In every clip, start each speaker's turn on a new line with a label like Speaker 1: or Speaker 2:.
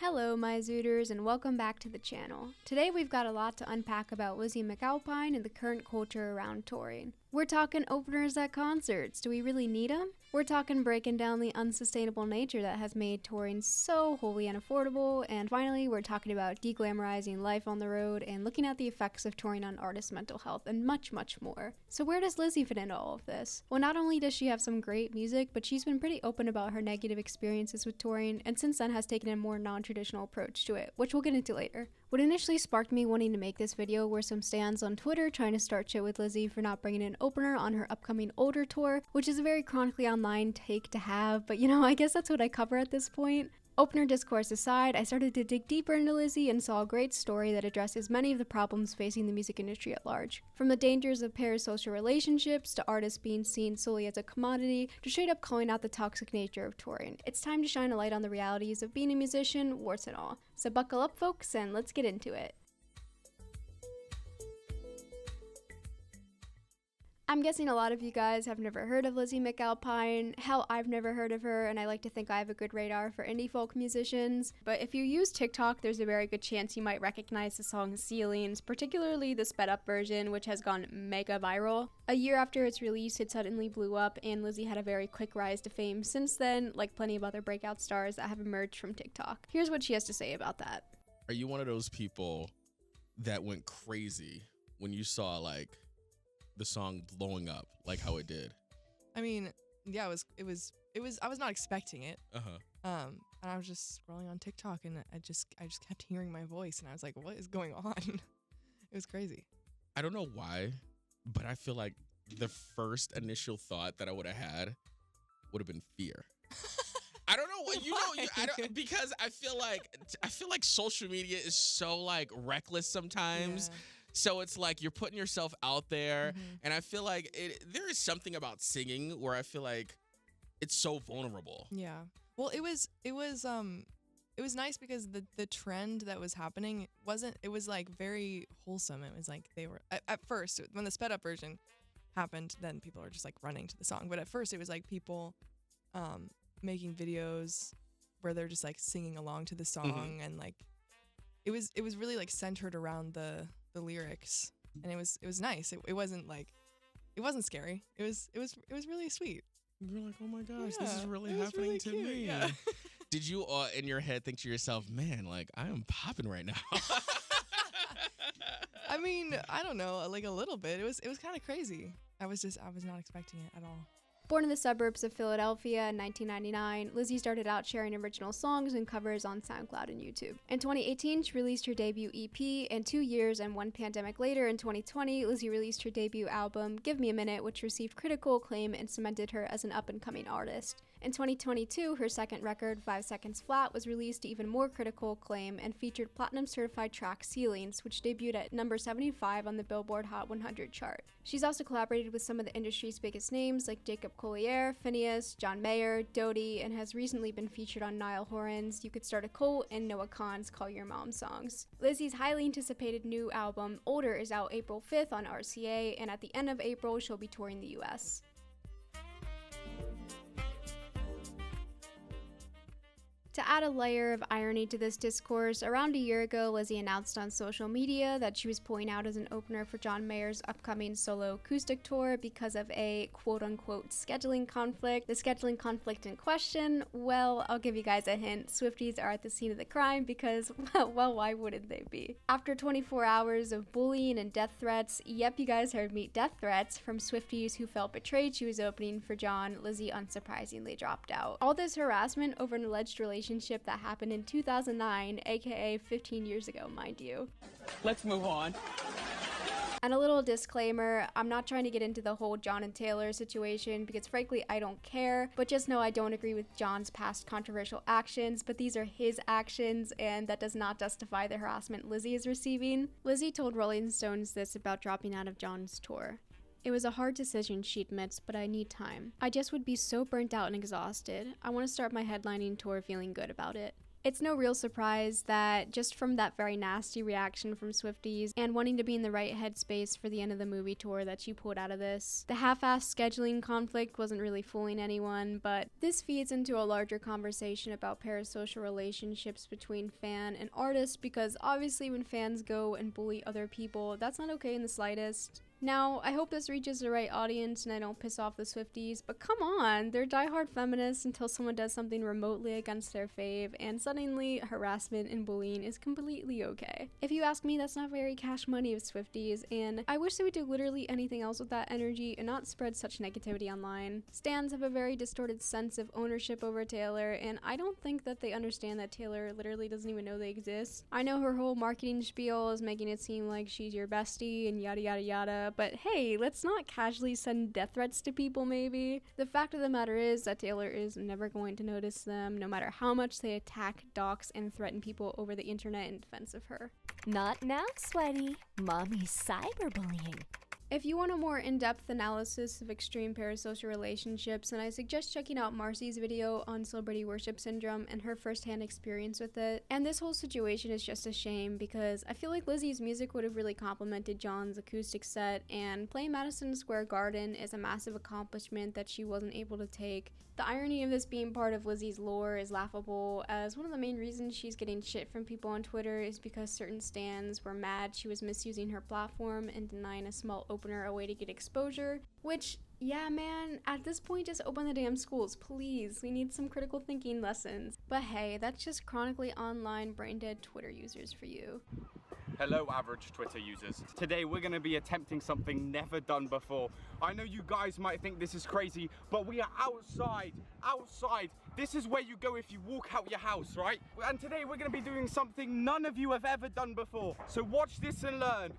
Speaker 1: Hello my Zooters and welcome back to the channel. Today we've got a lot to unpack about Lizzy McAlpine and the current culture around touring. We're talking openers at concerts, do we really need them? We're talking breaking down the unsustainable nature that has made touring so wholly unaffordable, and finally we're talking about deglamorizing life on the road and looking at the effects of touring on artists' mental health and much more. So where does Lizzy fit into all of this? Well, not only does she have some great music, but she's been pretty open about her negative experiences with touring, and since then has taken a more non-traditional approach to it, which we'll get into later. What initially sparked me wanting to make this video were some stans on Twitter trying to start shit with Lizzy for not bringing an opener on her upcoming older tour, which is a very chronically online take to have, but you know, I guess that's what I cover at this point. Opener discourse aside, I started to dig deeper into Lizzy and saw a great story that addresses many of the problems facing the music industry at large. From the dangers of parasocial relationships, to artists being seen solely as a commodity, to straight up calling out the toxic nature of touring. It's time to shine a light on the realities of being a musician, warts and all. So buckle up folks, and let's get into it. I'm guessing a lot of you guys have never heard of Lizzy McAlpine. Hell, I've never heard of her, and I like to think I have a good radar for indie folk musicians. But if you use TikTok, there's a very good chance you might recognize the song Ceilings, particularly the sped up version, which has gone mega viral. A year after its release, it suddenly blew up, and Lizzy had a very quick rise to fame since then, like plenty of other breakout stars that have emerged from TikTok. Here's what she has to say about that.
Speaker 2: Are you one of those people that went crazy when you saw like the song blowing up like how it did?
Speaker 3: I mean, yeah, I was not expecting it. And I was just scrolling on TikTok and I just kept hearing my voice and I was like, what is going on? It was crazy.
Speaker 2: I don't know why, but I feel like the first initial thought that I would have had would have been fear. I don't know what because I feel like social media is so like reckless sometimes. Yeah. So it's like you're putting yourself out there, and I feel like there is something about singing where I feel like it's so vulnerable.
Speaker 3: Yeah. Well, it was nice because the trend that was happening it was like very wholesome. It was like they were at first when the sped up version happened, then people are just like running to the song. But at first it was like people making videos where they're just like singing along to the song, and like it was really like centered around the lyrics, and it was nice. It wasn't scary. It was really sweet.
Speaker 2: You're like, oh my gosh, this is really happening really to me. Yeah. Did you in your head think to yourself, man, like I am popping right now?
Speaker 1: I mean, I don't know, like a little bit. It was kind of crazy. I was not expecting it at all. Born in the suburbs of Philadelphia in 1999, Lizzy started out sharing original songs and covers on SoundCloud and YouTube. In 2018, she released her debut EP, and 2 years and one pandemic later, in 2020, Lizzy released her debut album, Give Me a Minute, which received critical acclaim and cemented her as an up-and-coming artist. In 2022, her second record, 5 Seconds Flat, was released to even more critical acclaim and featured platinum-certified track Ceilings, which debuted at number 75 on the Billboard Hot 100 chart. She's also collaborated with some of the industry's biggest names like Jacob Collier, Phineas, John Mayer, Dodie, and has recently been featured on Niall Horan's You Could Start a Cult and Noah Kahan's Call Your Mom songs. Lizzy's highly anticipated new album, Older, is out April 5th on RCA, and at the end of April, she'll be touring the US. To add a layer of irony to this discourse, around a year ago, Lizzy announced on social media that she was pulling out as an opener for John Mayer's upcoming solo acoustic tour because of a quote-unquote scheduling conflict. The scheduling conflict in question, well, I'll give you guys a hint. Swifties are at the scene of the crime because, well, why wouldn't they be? After 24 hours of bullying and death threats, yep, you guys heard me, death threats from Swifties who felt betrayed she was opening for John, Lizzy unsurprisingly dropped out. All this harassment over an alleged relationship that happened in 2009, aka 15 years ago, mind you.
Speaker 4: Let's move on.
Speaker 1: And a little disclaimer, I'm not trying to get into the whole John and Taylor situation because frankly I don't care, but just know I don't agree with John's past controversial actions, but these are his actions and that does not justify the harassment Lizzy is receiving. Lizzy told Rolling Stones this about dropping out of John's tour. It was a hard decision, she admits, but I need time. I just would be so burnt out and exhausted. I want to start my headlining tour feeling good about it. It's no real surprise that just from that very nasty reaction from Swifties and wanting to be in the right headspace for the end of the movie tour that she pulled out of this. The half-assed scheduling conflict wasn't really fooling anyone, but this feeds into a larger conversation about parasocial relationships between fan and artist, because obviously when fans go and bully other people, that's not okay in the slightest. Now, I hope this reaches the right audience and I don't piss off the Swifties, but come on, they're diehard feminists until someone does something remotely against their fave, and suddenly harassment and bullying is completely okay. If you ask me, that's not very cash money of Swifties, and I wish they would do literally anything else with that energy and not spread such negativity online. Stans have a very distorted sense of ownership over Taylor, and I don't think that they understand that Taylor literally doesn't even know they exist. I know her whole marketing spiel is making it seem like she's your bestie and yada yada yada, but hey, let's not casually send death threats to people maybe. The fact of the matter is that Taylor is never going to notice them, no matter how much they attack, dox, and threaten people over the internet in defense of her.
Speaker 4: Not now, sweaty. Mommy's cyberbullying.
Speaker 1: If you want a more in-depth analysis of extreme parasocial relationships, then I suggest checking out Marcy's video on celebrity worship syndrome and her first-hand experience with it. And this whole situation is just a shame because I feel like Lizzy's music would have really complemented John's acoustic set, and playing Madison Square Garden is a massive accomplishment that she wasn't able to take. The irony of this being part of Lizzy's lore is laughable, as one of the main reasons she's getting shit from people on Twitter is because certain stans were mad she was misusing her platform and denying a small opener a way to get exposure, which, yeah man, at this point just open the damn schools, please. We need some critical thinking lessons. But hey, that's just chronically online brain-dead Twitter users for you.
Speaker 5: Hello average Twitter users. Today we're going to be attempting something never done before. I know you guys might think this is crazy, but we are outside. This is where you go if you walk out your house, right? And today we're going to be doing something none of you have ever done before. So watch this and learn.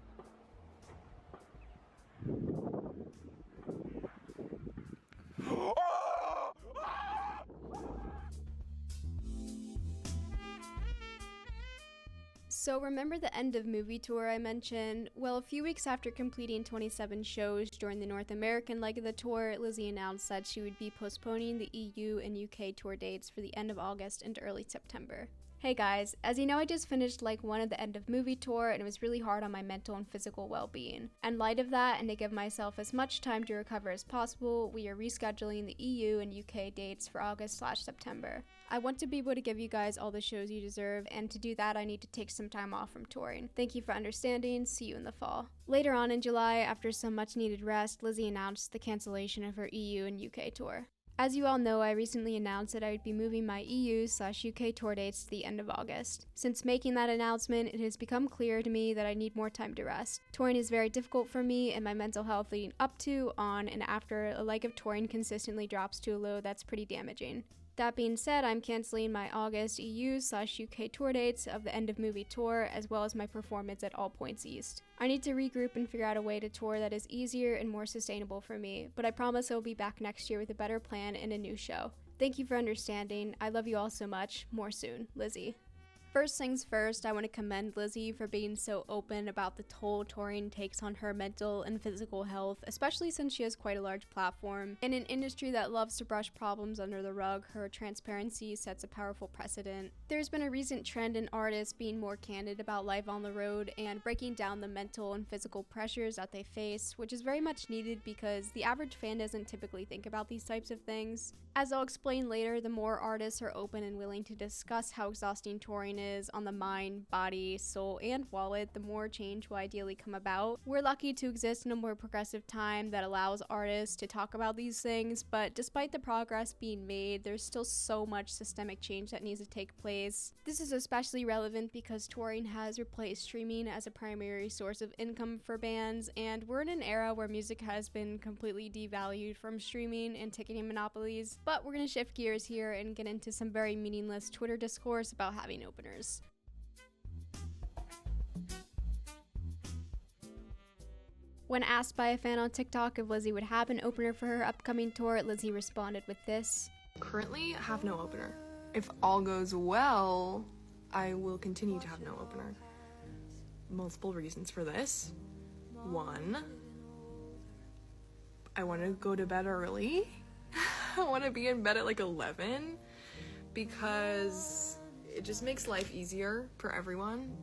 Speaker 1: So remember the end of movie tour I mentioned? Well, a few weeks after completing 27 shows during the North American leg of the tour, Lizzy announced that she would be postponing the EU and UK tour dates for the end of August into early September. Hey guys, as you know, I just finished like one at the end of movie tour and it was really hard on my mental and physical well-being. In light of that, and to give myself as much time to recover as possible, we are rescheduling the EU and UK dates for August/September. I want to be able to give you guys all the shows you deserve, and to do that I need to take some time off from touring. Thank you for understanding, see you in the fall. Later on in July, after some much needed rest, Lizzy announced the cancellation of her EU and UK tour. As you all know, I recently announced that I would be moving my EU/UK tour dates to the end of August. Since making that announcement, it has become clear to me that I need more time to rest. Touring is very difficult for me, and my mental health leading up to, on, and after a leg of touring consistently drops to a low that's pretty damaging. That being said, I'm canceling my August EU/UK tour dates of the end of movie tour, as well as my performance at All Points East. I need to regroup and figure out a way to tour that is easier and more sustainable for me, but I promise I'll be back next year with a better plan and a new show. Thank you for understanding. I love you all so much. More soon, Lizzy. First things first, I want to commend Lizzy for being so open about the toll touring takes on her mental and physical health, especially since she has quite a large platform. In an industry that loves to brush problems under the rug, her transparency sets a powerful precedent. There's been a recent trend in artists being more candid about life on the road and breaking down the mental and physical pressures that they face, which is very much needed because the average fan doesn't typically think about these types of things. As I'll explain later, the more artists are open and willing to discuss how exhausting touring is on the mind, body, soul, and wallet, the more change will ideally come about. We're lucky to exist in a more progressive time that allows artists to talk about these things, but despite the progress being made, there's still so much systemic change that needs to take place. This is especially relevant because touring has replaced streaming as a primary source of income for bands, and we're in an era where music has been completely devalued from streaming and ticketing monopolies. But we're going to shift gears here and get into some very meaningless Twitter discourse about having openers. When asked by a fan on TikTok if Lizzy would have an opener for her upcoming tour, Lizzy responded with this.
Speaker 3: Currently, have no opener. If all goes well, I will continue to have no opener. Multiple reasons for this. One, I want to go to bed early. I want to be in bed at like 11 because it just makes life easier for everyone,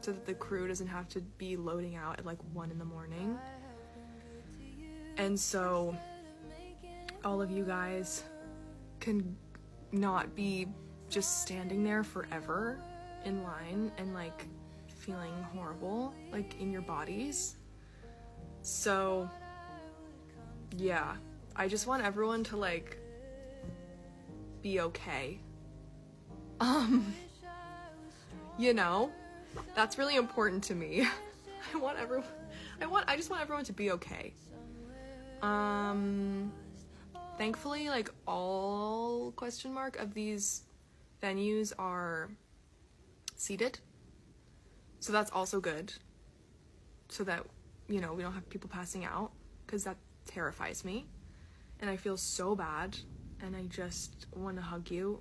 Speaker 3: so that the crew doesn't have to be loading out at like 1 a.m. And so all of you guys can not be just standing there forever in line and like feeling horrible like in your bodies. So yeah, I just want everyone to like be okay. You know, that's really important to me. I just want everyone to be okay. Thankfully, like, all of these venues are seated. So that's also good. So that, you know, we don't have people passing out, because that terrifies me. And I feel so bad, and I just want to hug you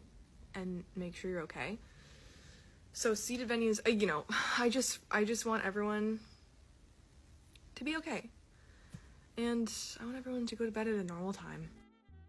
Speaker 3: and make sure you're okay. So seated venues, you know, I just want everyone to be okay. And I want everyone to go to bed at a normal time.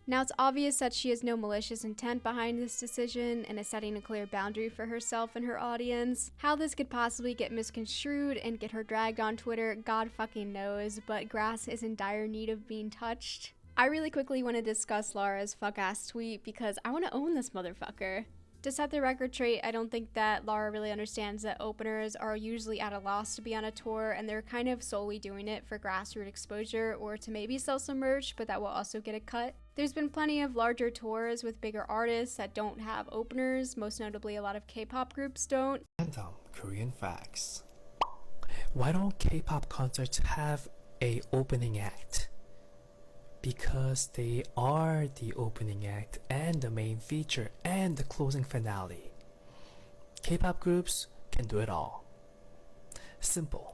Speaker 1: Now, it's obvious that she has no malicious intent behind this decision and is setting a clear boundary for herself and her audience. How this could possibly get misconstrued and get her dragged on Twitter, God fucking knows, but grass is in dire need of being touched. I really quickly want to discuss Laura's fuck-ass tweet because I want to own this motherfucker. To set the record straight, I don't think that Laura really understands that openers are usually at a loss to be on a tour, and they're kind of solely doing it for grassroots exposure or to maybe sell some merch, but that will also get a cut. There's been plenty of larger tours with bigger artists that don't have openers, most notably a lot of K-pop groups don't.
Speaker 6: Random Korean facts. Why don't K-pop concerts have a opening act? Because they are the opening act and the main feature and the closing finale. K-pop groups can do it all. Simple.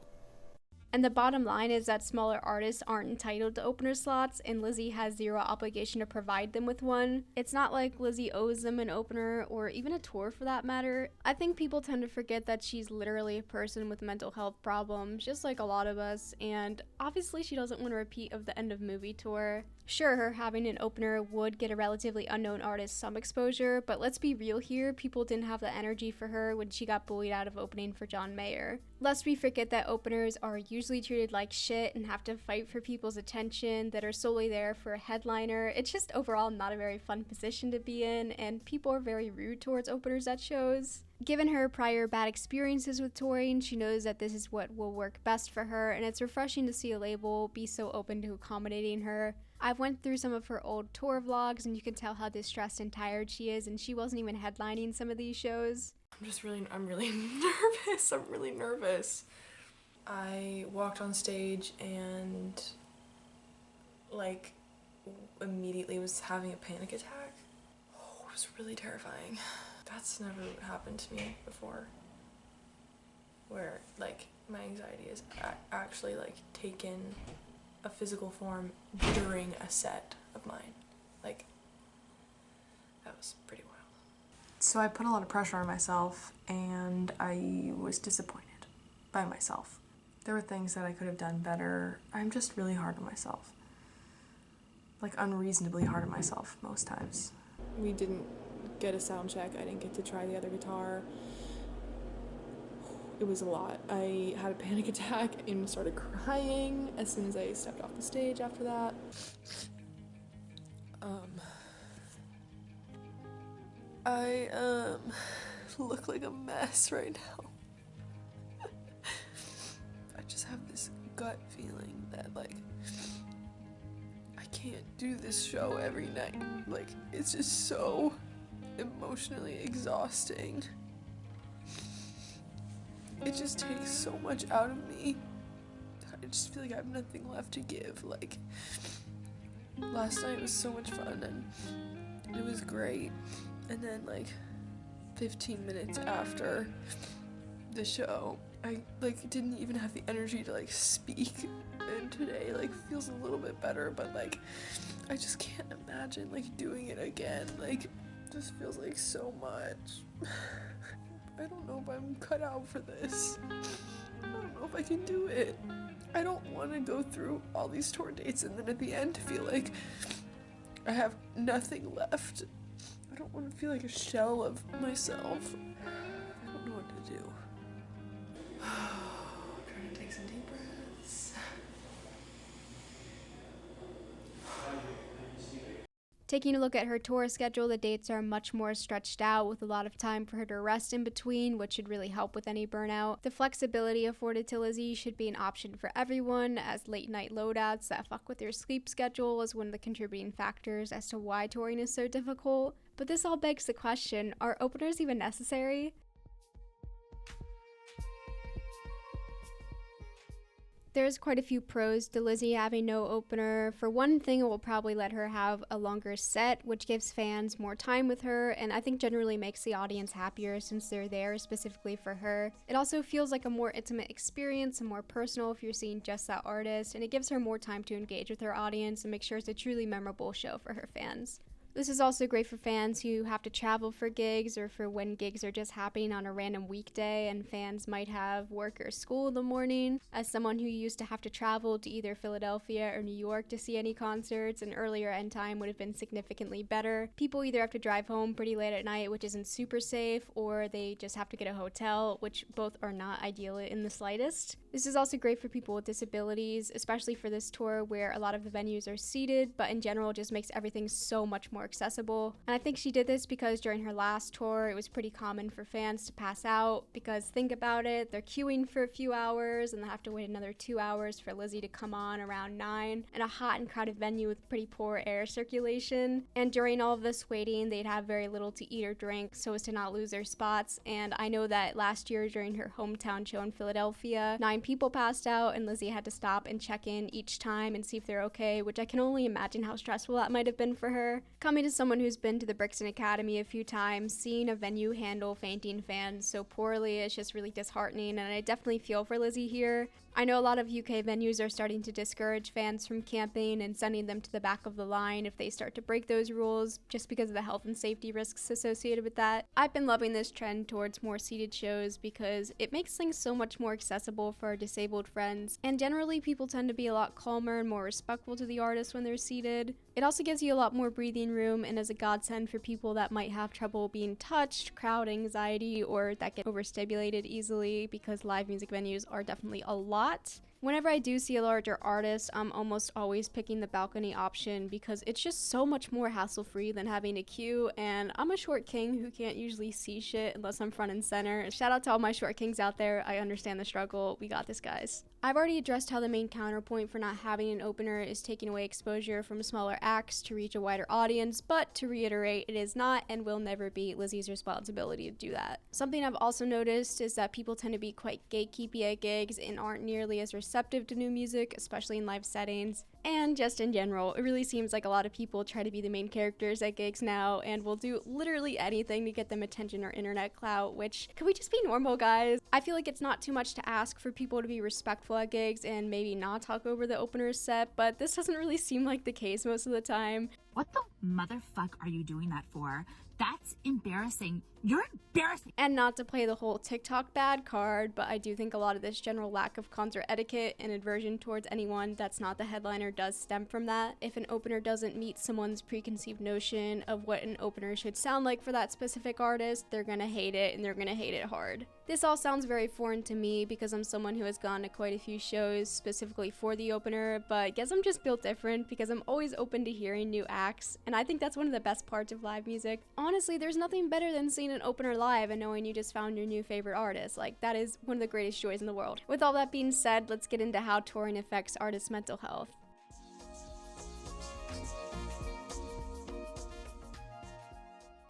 Speaker 1: And the bottom line is that smaller artists aren't entitled to opener slots, and Lizzy has zero obligation to provide them with one. It's not like Lizzy owes them an opener, or even a tour for that matter. I think people tend to forget that she's literally a person with mental health problems, just like a lot of us, and obviously she doesn't want a repeat of the End of Movie tour. Sure, her having an opener would get a relatively unknown artist some exposure, but let's be real here, people didn't have the energy for her when she got bullied out of opening for John Mayer. Lest we forget that openers are usually treated like shit and have to fight for people's attention, that are solely there for a headliner. It's just overall not a very fun position to be in, and people are very rude towards openers at shows. Given her prior bad experiences with touring, she knows that this is what will work best for her, and it's refreshing to see a label be so open to accommodating her. I've went through some of her old tour vlogs, and you can tell how distressed and tired she is, and she wasn't even headlining some of these shows.
Speaker 3: I'm really nervous. I'm really nervous. I walked on stage and, like, immediately was having a panic attack. Oh, it was really terrifying. That's never happened to me before, where, like, my anxiety is actually, like, taken a physical form during a set of mine. Like, that was pretty wild. So I put a lot of pressure on myself, and I was disappointed by myself. There were things that I could have done better. I'm just really hard on myself. Like, unreasonably hard on myself most times. We didn't get a sound check. I didn't get to try the other guitar. It was a lot. I had a panic attack and started crying as soon as I stepped off the stage after that. I look like a mess right now. I just have this gut feeling that, like, I can't do this show every night. Like, it's just so emotionally exhausting. It just takes so much out of me. I just feel like I have nothing left to give. Like, last night was so much fun and it was great. And then, like, 15 minutes after the show, I, like, didn't even have the energy to, like, speak. And today, like, feels a little bit better, but, like, I just can't imagine, like, doing it again. Like, this feels like so much. I don't know if I'm cut out for this. I don't know if I can do it. I don't want to go through all these tour dates and then at the end feel like I have nothing left.
Speaker 7: I don't want to feel like a shell of myself. I don't know what to do. Trying to take some deep breaths.
Speaker 1: Taking a look at her tour schedule, the dates are much more stretched out with a lot of time for her to rest in between, which should really help with any burnout. The flexibility afforded to Lizzy should be an option for everyone, as late night loadouts that fuck with your sleep schedule is one of the contributing factors as to why touring is so difficult. But this all begs the question, are openers even necessary? There's quite a few pros to Lizzy having no opener. For one thing, it will probably let her have a longer set, which gives fans more time with her, and I think generally makes the audience happier since they're there specifically for her. It also feels like a more intimate experience and more personal if you're seeing just that artist, and it gives her more time to engage with her audience and make sure it's a truly memorable show for her fans. This is also great for fans who have to travel for gigs or for when gigs are just happening on a random weekday and fans might have work or school in the morning. As someone who used to have to travel to either Philadelphia or New York to see any concerts, an earlier end time would have been significantly better. People either have to drive home pretty late at night, which isn't super safe, or they just have to get a hotel, which both are not ideal in the slightest. This is also great for people with disabilities, especially for this tour where a lot of the venues are seated, but in general just makes everything so much more accessible. And I think she did this because during her last tour, it was pretty common for fans to pass out because think about it, they're queuing for a few hours and they have to wait another 2 hours for Lizzy to come on around 9 in a hot and crowded venue with pretty poor air circulation. And during all of this waiting, they'd have very little to eat or drink so as to not lose their spots. And I know that last year during her hometown show in Philadelphia, 9 people passed out and Lizzy had to stop and check in each time and see if they're okay, which I can only imagine how stressful that might have been for her. Coming to someone who's been to the Brixton Academy a few times, seeing a venue handle fainting fans so poorly is just really disheartening, and I definitely feel for Lizzy here. I know a lot of UK venues are starting to discourage fans from camping and sending them to the back of the line if they start to break those rules, just because of the health and safety risks associated with that. I've been loving this trend towards more seated shows because it makes things so much more accessible for our disabled friends, and generally people tend to be a lot calmer and more respectful to the artist when they're seated. It also gives you a lot more breathing room and is a godsend for people that might have trouble being touched, crowd anxiety, or that get overstimulated easily, because live music venues are definitely a lot. Whenever I do see a larger artist, I'm almost always picking the balcony option because it's just so much more hassle-free than having a queue, and I'm a short king who can't usually see shit unless I'm front and center. Shout out to all my short kings out there. I understand the struggle. We got this, guys. I've already addressed how the main counterpoint for not having an opener is taking away exposure from smaller acts to reach a wider audience, but to reiterate, it is not and will never be Lizzy's responsibility to do that. Something I've also noticed is that people tend to be quite gatekeepy at gigs and aren't nearly as receptive to new music, especially in live settings. And just in general, it really seems like a lot of people try to be the main characters at gigs now and will do literally anything to get them attention or internet clout, which, can we just be normal, guys? I feel like it's not too much to ask for people to be respectful at gigs and maybe not talk over the opener's set, but this doesn't really seem like the case most of the time.
Speaker 8: What the motherfuck are you doing that for? That's embarrassing. You're embarrassing.
Speaker 1: And not to play the whole TikTok bad card, but I do think a lot of this general lack of concert etiquette and aversion towards anyone that's not the headliner does stem from that. If an opener doesn't meet someone's preconceived notion of what an opener should sound like for that specific artist, they're gonna hate it, and they're gonna hate it hard. This all sounds very foreign to me because I'm someone who has gone to quite a few shows specifically for the opener, but I guess I'm just built different because I'm always open to hearing new acts, and I think that's one of the best parts of live music. Honestly, there's nothing better than seeing an opener live and knowing you just found your new favorite artist. Like, that is one of the greatest joys in the world. With all that being said, let's get into how touring affects artists' mental health.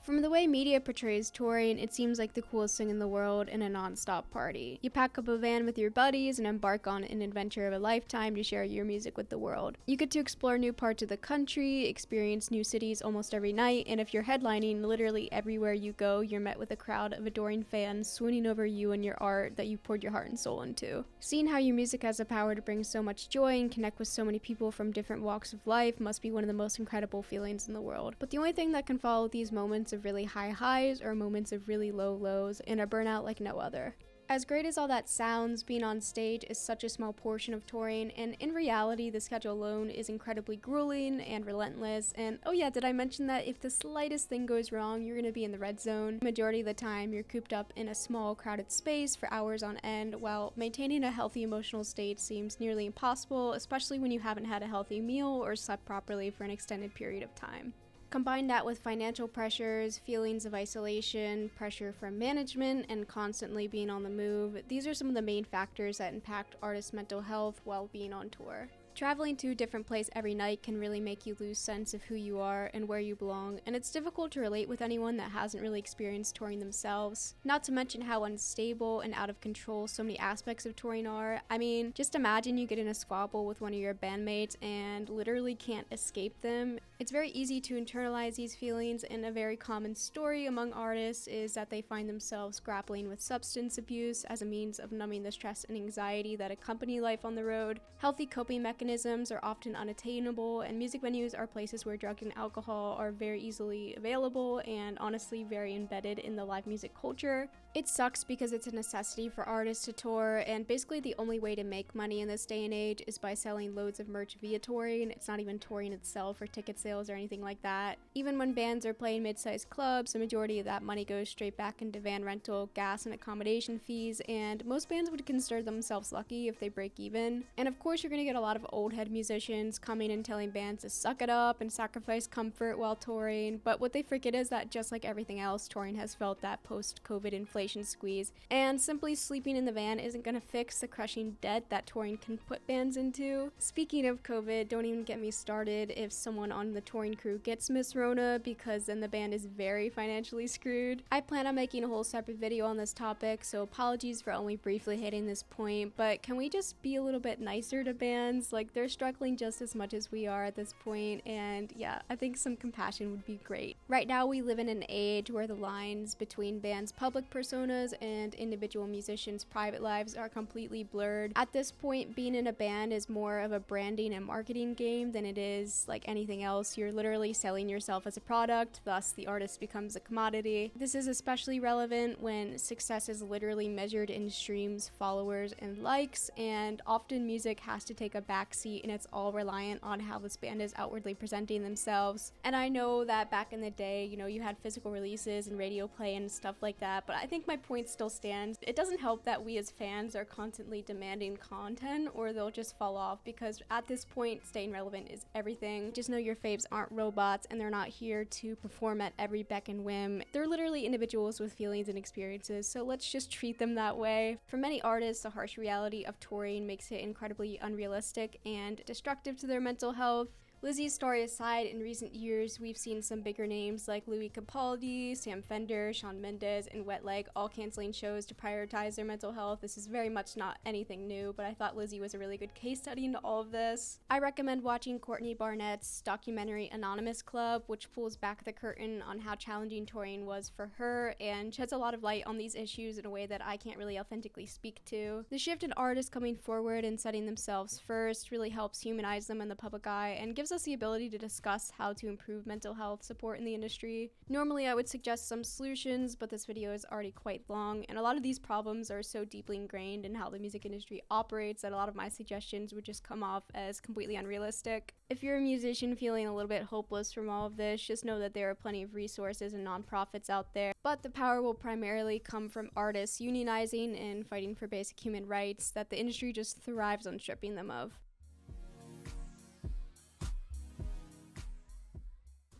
Speaker 1: From the way media portrays touring, it seems like the coolest thing in the world and a non-stop party. You pack up a van with your buddies and embark on an adventure of a lifetime to share your music with the world. You get to explore new parts of the country, experience new cities almost every night, and if you're headlining, literally everywhere you go, you're met with a crowd of adoring fans swooning over you and your art that you poured your heart and soul into. Seeing how your music has the power to bring so much joy and connect with so many people from different walks of life must be one of the most incredible feelings in the world. But the only thing that can follow these moments of really high highs or moments of really low lows and a burnout like no other. As great as all that sounds, being on stage is such a small portion of touring, and in reality, the schedule alone is incredibly grueling and relentless. And oh yeah, did I mention that if the slightest thing goes wrong, you're gonna be in the red zone? Majority of the time, you're cooped up in a small, crowded space for hours on end, while maintaining a healthy emotional state seems nearly impossible, especially when you haven't had a healthy meal or slept properly for an extended period of time. Combine that with financial pressures, feelings of isolation, pressure from management, and constantly being on the move. These are some of the main factors that impact artists' mental health while being on tour. Traveling to a different place every night can really make you lose sense of who you are and where you belong, and it's difficult to relate with anyone that hasn't really experienced touring themselves. Not to mention how unstable and out of control so many aspects of touring are. I mean, just imagine you get in a squabble with one of your bandmates and literally can't escape them. It's very easy to internalize these feelings, and a very common story among artists is that they find themselves grappling with substance abuse as a means of numbing the stress and anxiety that accompany life on the road. Healthy coping mechanisms are often unattainable, and music venues are places where drugs and alcohol are very easily available and honestly very embedded in the live music culture. It sucks because it's a necessity for artists to tour, and basically the only way to make money in this day and age is by selling loads of merch via touring. It's not even touring itself or ticket sales or anything like that. Even when bands are playing mid-sized clubs, the majority of that money goes straight back into van rental, gas, and accommodation fees, and most bands would consider themselves lucky if they break even. And of course, you're gonna get a lot of old head musicians coming and telling bands to suck it up and sacrifice comfort while touring, but what they forget is that just like everything else, touring has felt that post-COVID inflation squeeze, and simply sleeping in the van isn't going to fix the crushing debt that touring can put bands into. Speaking of COVID, don't even get me started if someone on the touring crew gets Miss Rona, because then the band is very financially screwed. I plan on making a whole separate video on this topic, so apologies for only briefly hitting this point, but can we just be a little bit nicer to bands? Like, they're struggling just as much as we are at this point, and yeah, I think some compassion would be great. Right now, we live in an age where the lines between bands' public personas and individual musicians' private lives are completely blurred. At this point, being in a band is more of a branding and marketing game than it is like anything else. You're literally selling yourself as a product, thus the artist becomes a commodity. This is especially relevant when success is literally measured in streams, followers, and likes, and often music has to take a backseat, and it's all reliant on how this band is outwardly presenting themselves. And I know that back in the day, you know, you had physical releases and radio play and stuff like that, but I think my point still stands. It doesn't help that we as fans are constantly demanding content, or they'll just fall off, because at this point, staying relevant is everything. Just know your faves aren't robots, and they're not here to perform at every beck and whim. They're literally individuals with feelings and experiences, so let's just treat them that way. For many artists, the harsh reality of touring makes it incredibly unrealistic and destructive to their mental health. Lizzy's story aside, in recent years, we've seen some bigger names like Louis Capaldi, Sam Fender, Shawn Mendes, and Wet Leg all canceling shows to prioritize their mental health. This is very much not anything new, but I thought Lizzy was a really good case study into all of this. I recommend watching Courtney Barnett's documentary Anonymous Club, which pulls back the curtain on how challenging touring was for her and sheds a lot of light on these issues in a way that I can't really authentically speak to. The shift in artists coming forward and setting themselves first really helps humanize them in the public eye and gives us the ability to discuss how to improve mental health support in the industry. Normally I would suggest some solutions, but this video is already quite long, and a lot of these problems are so deeply ingrained in how the music industry operates that a lot of my suggestions would just come off as completely unrealistic. If you're a musician feeling a little bit hopeless from all of this, just know that there are plenty of resources and nonprofits out there, but the power will primarily come from artists unionizing and fighting for basic human rights that the industry just thrives on stripping them of.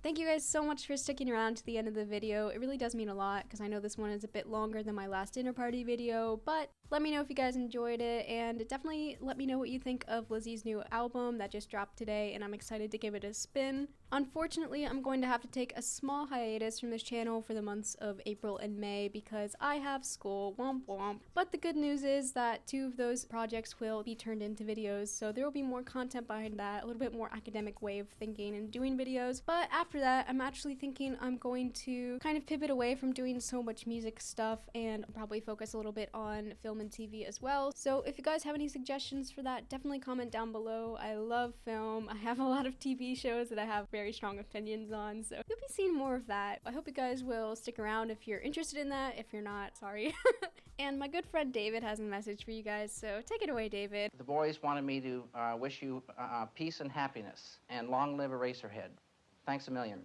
Speaker 1: Thank you guys so much for sticking around to the end of the video. It really does mean a lot, because I know this one is a bit longer than my last dinner party video, but let me know if you guys enjoyed it, and definitely let me know what you think of Lizzy's new album that just dropped today, and I'm excited to give it a spin. Unfortunately, I'm going to have to take a small hiatus from this channel for the months of April and May because I have school, womp womp. But the good news is that 2 of those projects will be turned into videos, so there will be more content behind that, a little bit more academic way of thinking and doing videos. But after that, I'm actually thinking I'm going to kind of pivot away from doing so much music stuff and probably focus a little bit on film and TV as well. So if you guys have any suggestions for that, definitely comment down below. I love film. I have a lot of TV shows that I have very very strong opinions on. So you'll be seeing more of that. I hope you guys will stick around if you're interested in that. If you're not, sorry. And my good friend David has a message for you guys, so take it away, David.
Speaker 9: The boys wanted me to wish you peace and happiness, and long live Eraserhead. Thanks a million.